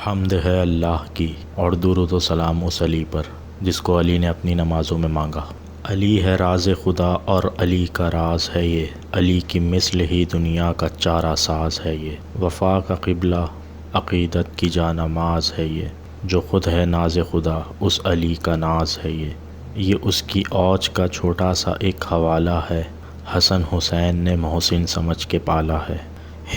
حمد ہے اللہ کی اور درود و سلام اس علی پر جس کو علی نے اپنی نمازوں میں مانگا۔ علی ہے راز خدا اور علی کا راز ہے یہ، علی کی مثل ہی دنیا کا چارہ ساز ہے یہ، وفا کا قبلہ عقیدت کی جانماز ہے یہ، جو خود ہے ناز خدا اس علی کا ناز ہے یہ اس کی اوج کا چھوٹا سا ایک حوالہ ہے، حسن حسین نے محسن سمجھ کے پالا ہے۔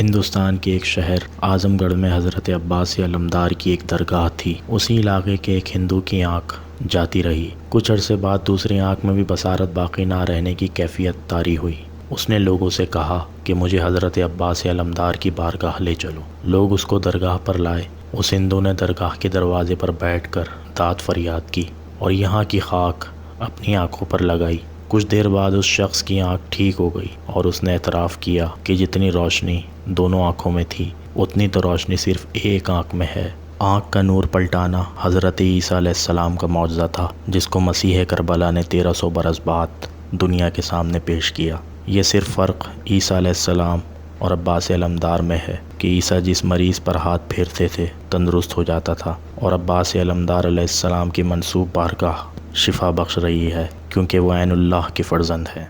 ہندوستان کے ایک شہر اعظم گڑھ میں حضرت عباس علمدار کی ایک درگاہ تھی۔ اسی علاقے کے ایک ہندو کی آنکھ جاتی رہی۔ کچھ عرصے بعد دوسری آنکھ میں بھی بصارت باقی نہ رہنے کی کیفیت طاری ہوئی۔ اس نے لوگوں سے کہا کہ مجھے حضرت عباس علمدار کی بارگاہ لے چلو۔ لوگ اس کو درگاہ پر لائے۔ اس ہندو نے درگاہ کے دروازے پر بیٹھ کر داد فریاد کی اور یہاں کی خاک اپنی آنکھوں پر لگائی۔ کچھ دیر بعد اس شخص کی آنکھ ٹھیک ہو گئی اور اس نے اعتراف کیا کہ جتنی روشنی دونوں آنکھوں میں تھی اتنی تو روشنی صرف ایک آنکھ میں ہے۔ آنکھ کا نور پلٹانا حضرت عیسیٰ علیہ السلام کا معجزہ تھا، جس کو مسیح کربلا نے 1300 برس بعد دنیا کے سامنے پیش کیا۔ یہ صرف فرق عیسیٰ علیہ السلام اور عباس علمدار میں ہے کہ عیسیٰ جس مریض پر ہاتھ پھیرتے تھے تندرست ہو جاتا تھا، اور عباس علمدار علیہ السلام کی منسوب بارگاہ شفا بخش رہی ہے کیونکہ وہ عین اللہ کے فرزند ہیں۔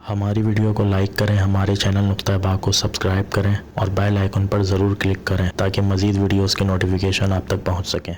ہماری ویڈیو کو لائک کریں، ہمارے چینل نقطہ با کو سبسکرائب کریں اور بیل آئیکن پر ضرور کلک کریں تاکہ مزید ویڈیوز کے نوٹیفیکیشن آپ تک پہنچ سکیں۔